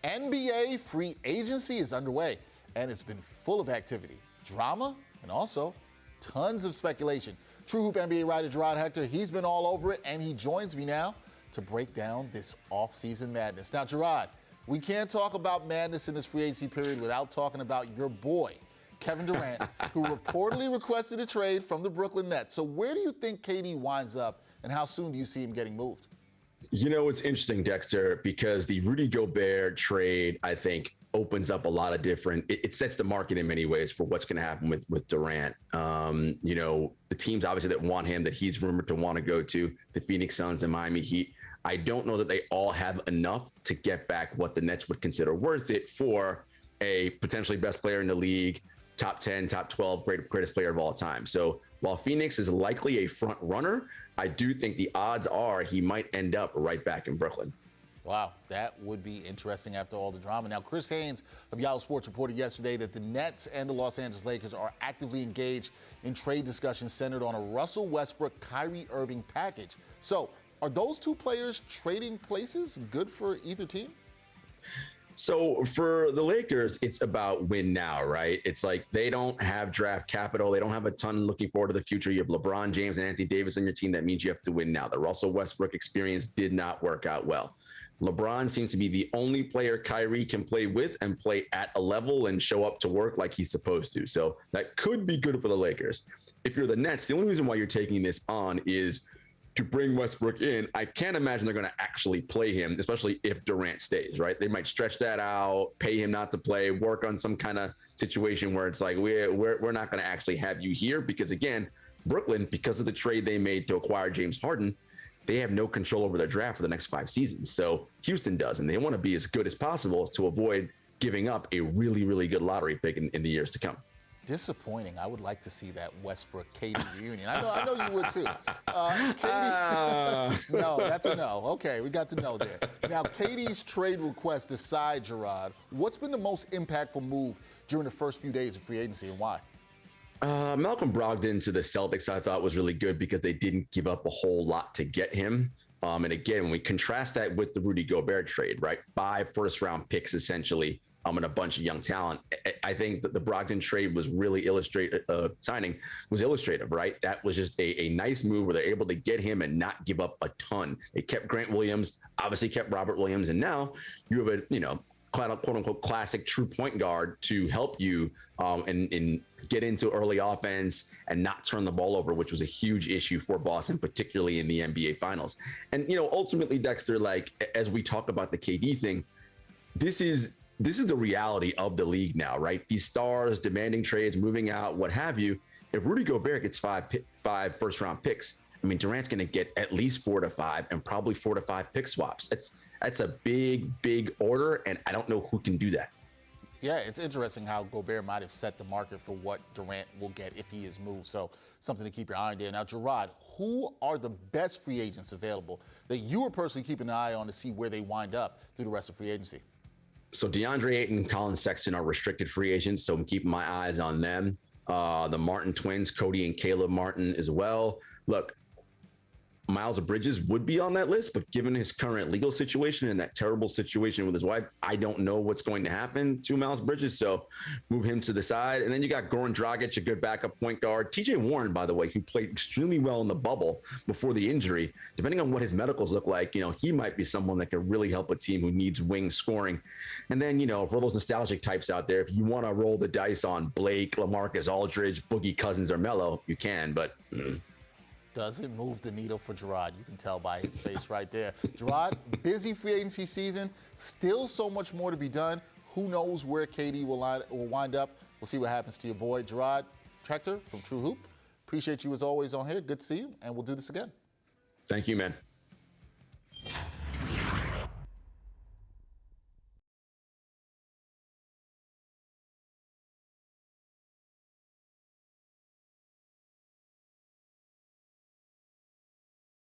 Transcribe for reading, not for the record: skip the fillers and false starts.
NBA free agency is underway, and it's been full of activity, drama, and also tons of speculation. True Hoop NBA writer Jarod Hector, he's been all over it, and he joins me now to break down this offseason madness. Now, Jarod, we can't talk about madness in this free agency period without talking about your boy, Kevin Durant, who reportedly requested a trade from the Brooklyn Nets. So where do you think KD winds up, and how soon do you see him getting moved? You know, it's interesting, Dexter, because the Rudy Gobert trade, I think, opens up a lot of different, it sets the market in many ways for what's going to happen with Durant. You know, the teams obviously that want him, that he's rumored to want to go to, the Phoenix Suns and Miami Heat. I don't know that they all have enough to get back what the Nets would consider worth it for a potentially best player in the league, top 10, top 12, greatest player of all time. So while Phoenix is likely a front runner, I do think the odds are he might end up right back in Brooklyn. Wow, that would be interesting after all the drama. Now, Chris Haynes of Yahoo Sports reported yesterday that the Nets and the Los Angeles Lakers are actively engaged in trade discussions centered on a Russell Westbrook, Kyrie Irving package. So are those two players trading places good for either team? So for the Lakers, it's about win now, right? It's like they don't have draft capital. They don't have a ton looking forward to the future. You have LeBron James and Anthony Davis on your team. That means you have to win now. The Russell Westbrook experience did not work out well. LeBron seems to be the only player Kyrie can play with and play at a level and show up to work like he's supposed to. So that could be good for the Lakers. If you're the Nets, the only reason why you're taking this on is to bring Westbrook in. I can't imagine they're going to actually play him, especially if Durant stays, right? They might stretch that out, pay him not to play, work on some kind of situation where it's like, we're not going to actually have you here because, again, Brooklyn, because of the trade they made to acquire James Harden, they have no control over their draft for the next 5 seasons. So Houston does, and they want to be as good as possible to avoid giving up a really, really good lottery pick in the years to come. Disappointing. I would like to see that Westbrook-KD reunion. I know you would too. No, that's a no. Okay, we got the no there. Now, KD's trade request aside, Jarod, what's been the most impactful move during the first few days of free agency and why? Malcolm Brogdon to the Celtics, I thought was really good because they didn't give up a whole lot to get him. And again, when we contrast that with the Rudy Gobert trade, right? 5 first-round picks essentially. And a bunch of young talent. I think that the Brogdon trade was really signing was illustrative, right? That was just a nice move where they're able to get him and not give up a ton. They kept Grant Williams, obviously kept Robert Williams, and now you have a, quote unquote classic true point guard to help you and get into early offense and not turn the ball over, which was a huge issue for Boston, particularly in the NBA Finals. And ultimately, Dexter, like as we talk about the KD thing, this is the reality of the league now, right? These stars demanding trades, moving out, what have you. If Rudy Gobert gets 5 first-round picks, I mean, Durant's going to get at least 4 to 5 and probably 4 to 5 pick swaps. That's a big, big order, and I don't know who can do that. Yeah, it's interesting how Gobert might have set the market for what Durant will get if he is moved. So something to keep your eye on there. Now, Jarod, who are the best free agents available that you are personally keeping an eye on to see where they wind up through the rest of free agency? So DeAndre Ayton and Colin Sexton are restricted free agents, so I'm keeping my eyes on them. The Martin twins, Cody and Caleb Martin as well. Look, Miles Bridges would be on that list, but given his current legal situation and that terrible situation with his wife, I don't know what's going to happen to Miles Bridges, so move him to the side. And then you got Goran Dragic, a good backup point guard. TJ Warren, by the way, who played extremely well in the bubble before the injury. Depending on what his medicals look like, he might be someone that could really help a team who needs wing scoring. And then, for those nostalgic types out there, if you want to roll the dice on Blake, LaMarcus Aldridge, Boogie Cousins, or Melo, you can, but... Doesn't move the needle for Jarod. You can tell by his face right there. Jarod, busy free agency season, still so much more to be done. Who knows where KD will wind up? We'll see what happens to your boy, Jarod Hector from True Hoop. Appreciate you as always on here. Good to see you, and we'll do this again. Thank you, man.